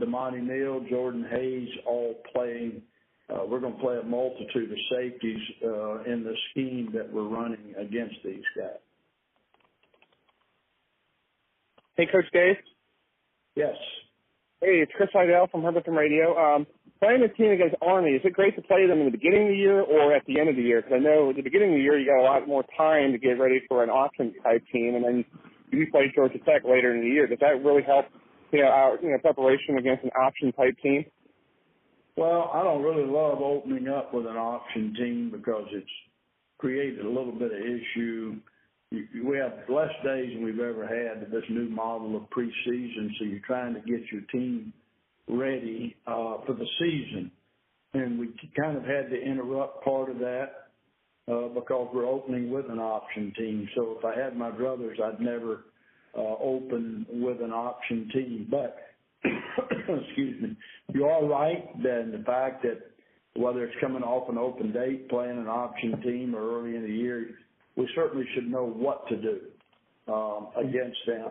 Damani Neal, Jordan Hayes, all playing. We're going to play a multitude of safeties in the scheme that we're running against these guys. Hey, Coach Dave. Yes. Hey, it's Chris Heidel from Herberton Radio. Playing a team against Army, is it great to play them in the beginning of the year or at the end of the year? Because I know at the beginning of the year you got a lot more time to get ready for an option-type team, and then you play Georgia Tech later in the year. Does that really help, our preparation against an option-type team? Well, I don't really love opening up with an option team because it's created a little bit of issue. We have less days than we've ever had with this new model of preseason, so you're trying to get your team ready for the season. And we kind of had to interrupt part of that because we're opening with an option team. So if I had my druthers, I'd never open with an option team. But, excuse me, you are right that in the fact that whether it's coming off an open date, playing an option team, or early in the year, we certainly should know what to do against them.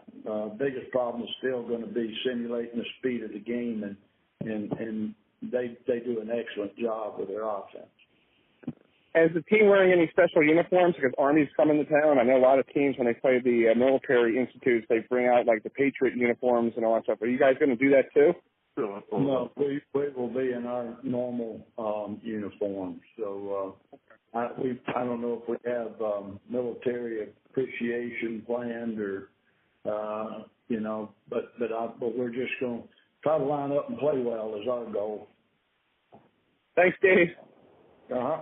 Biggest problem is still going to be simulating the speed of the game, and they do an excellent job with their offense. Is the team wearing any special uniforms? Because Army's coming to town. I know a lot of teams, when they play the military institutes, they bring out, like, the Patriot uniforms and all that stuff. Are you guys going to do that, too? No, we will be in our normal uniforms. So I don't know if we have military appreciation planned or, but we're just going to try to line up and play well is our goal. Thanks, Dave. Uh-huh.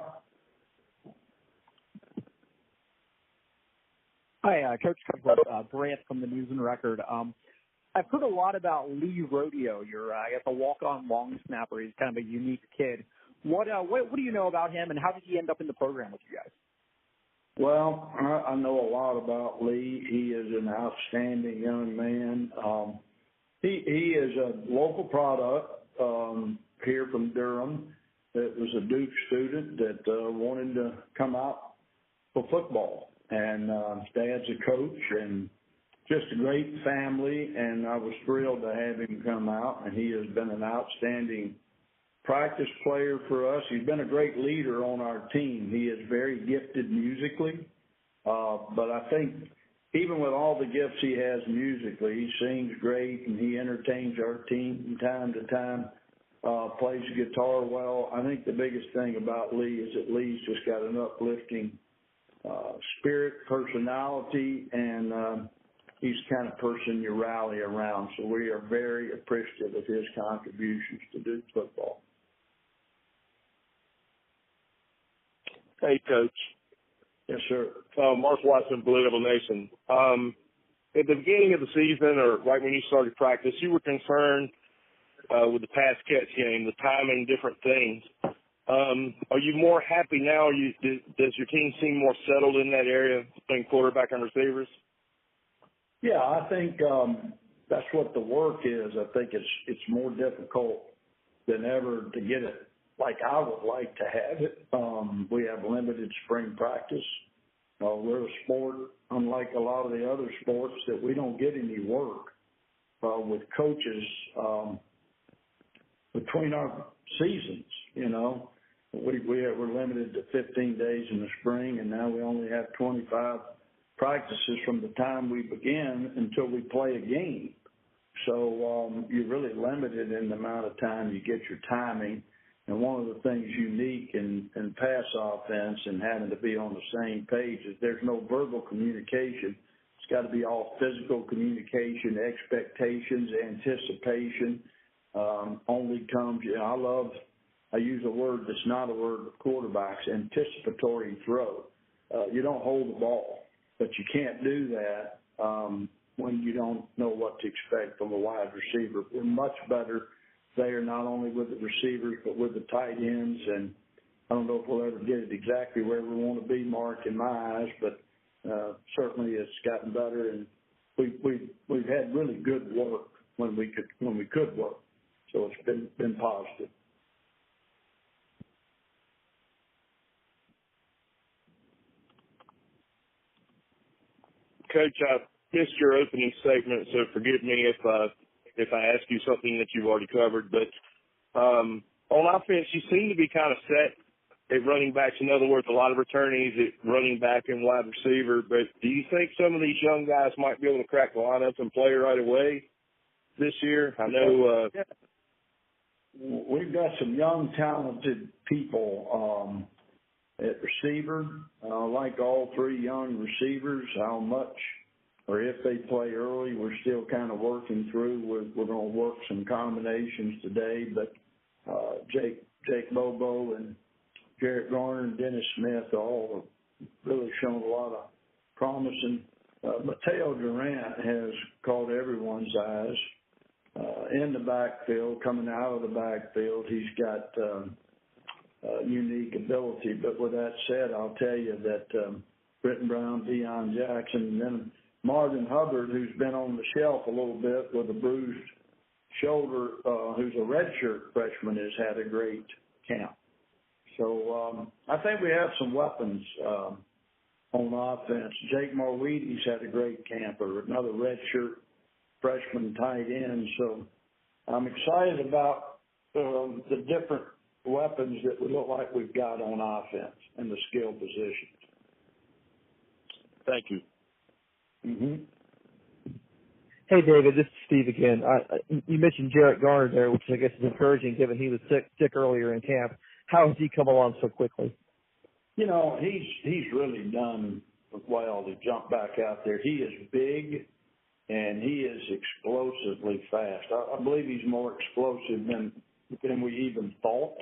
Hi, Coach Cutcliffe, Brant from the News and Record. I've heard a lot about Lee Rodeo. You're, I guess, a walk-on long snapper. He's kind of a unique kid. What do you know about him, and how did he end up in the program with you guys? Well, I know a lot about Lee. He is an outstanding young man. He is a local product here from Durham that was a Duke student that wanted to come out for football. And his dad's a coach and just a great family, and I was thrilled to have him come out, and he has been an outstanding practice player for us. He's been a great leader on our team. He is very gifted musically, but I think even with all the gifts he has musically, he sings great, and he entertains our team from time to time, plays guitar well. I think the biggest thing about Lee is that Lee's just got an uplifting spirit, personality, and he's the kind of person you rally around. So we are very appreciative of his contributions to Duke football. Hey, Coach. Yes, sir. Mark Watson, Blue Devil Nation. At the beginning of the season, or right when you started practice, you were concerned with the pass catch game, the timing, different things. Are you more happy now? Does your team seem more settled in that area between quarterback and receivers? Yeah, I think that's what the work is. I think it's more difficult than ever to get it like I would like to have it. We have limited spring practice. We're a sport, unlike a lot of the other sports, that we don't get any work with coaches between our seasons, We're limited to 15 days in the spring, and now we only have 25 practices from the time we begin until we play a game. So you're really limited in the amount of time you get your timing. And one of the things unique in pass offense and having to be on the same page is there's no verbal communication. It's got to be all physical communication, expectations, anticipation. Only comes, I use a word that's not a word with quarterbacks, anticipatory throw. You don't hold the ball, but you can't do that when you don't know what to expect from a wide receiver. We're much better there, not only with the receivers, but with the tight ends. And I don't know if we'll ever get it exactly where we want to be, Mark, in my eyes, but certainly it's gotten better. And we've had really good work when we could work. So it's been positive. Coach, I missed your opening statement, so forgive me if if I ask you something that you've already covered. But on offense, you seem to be kind of set at running backs. In other words, a lot of returnees at running back and wide receiver. But do you think some of these young guys might be able to crack the lineup and play right away this year? I know we've got some young, talented people at receiver. Like all three young receivers, how much or if they play early, we're still kind of working through. We're going to work some combinations today, but Jake Bobo and Jarrett Garner and Dennis Smith all have really shown a lot of promise. And Mateo Durant has caught everyone's eyes in the backfield, coming out of the backfield. He's got unique ability. But with that said, I'll tell you that Britton Brown, Deion Jackson, and then Marvin Hubbard, who's been on the shelf a little bit with a bruised shoulder, who's a redshirt freshman, has had a great camp. So I think we have some weapons on offense. Jake Marweedy's had a great camp, or another redshirt freshman tight end. So I'm excited about the different weapons that we look like we've got on offense and the skill positions. Thank you. Mm-hmm. Hey, David, this is Steve again. You mentioned Jarrett Garner there, which I guess is encouraging given he was sick earlier in camp. How has he come along so quickly? You know, he's really done well to jump back out there. He is big, and he is explosively fast. I believe he's more explosive than we even thought.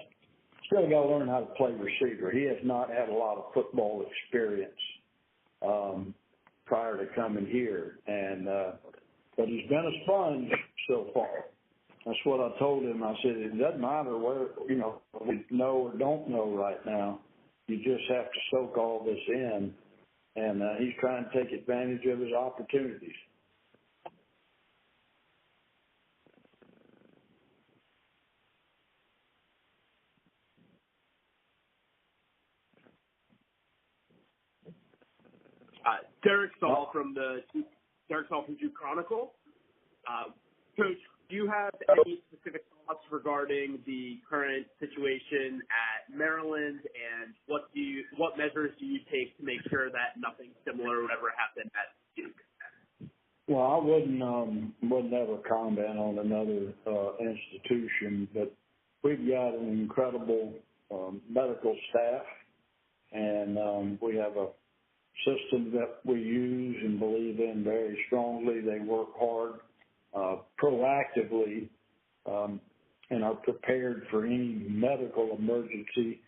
Still got to learn how to play receiver. He has not had a lot of football experience prior to coming here, and but he's been a sponge so far. That's what I told him. I said, it doesn't matter where, we know or don't know right now. You just have to soak all this in, and he's trying to take advantage of his opportunities. Derek Saul from Duke Chronicle. Coach, do you have any specific thoughts regarding the current situation at Maryland, and what measures do you take to make sure that nothing similar would ever happen at Duke? Well, I wouldn't ever comment on another institution, but we've got an incredible medical staff, and we have a system that we use and believe in very strongly. They work hard, proactively, and are prepared for any medical emergency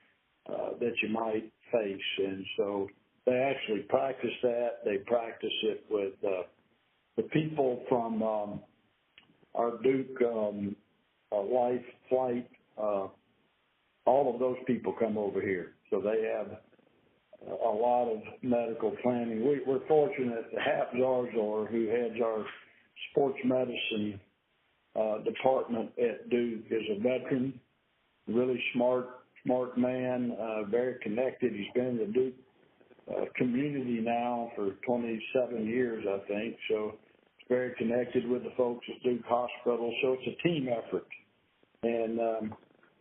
that you might face. And so they actually practice that. They practice it with the people from our Duke Life Flight. All of those people come over here. So they have a lot of medical planning. We're fortunate that Hap Zarzor, who heads our sports medicine department at Duke, is a veteran, really smart man, very connected. He's been in the Duke community now for 27 years, I think. So he's very connected with the folks at Duke Hospital. So it's a team effort. And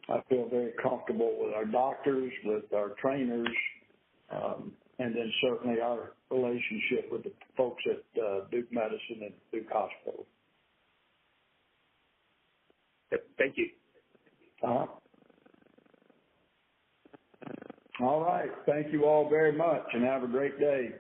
I feel very comfortable with our doctors, with our trainers, and then certainly our relationship with the folks at Duke Medicine and Duke Hospital. Thank you. All right. Thank you all very much, and have a great day.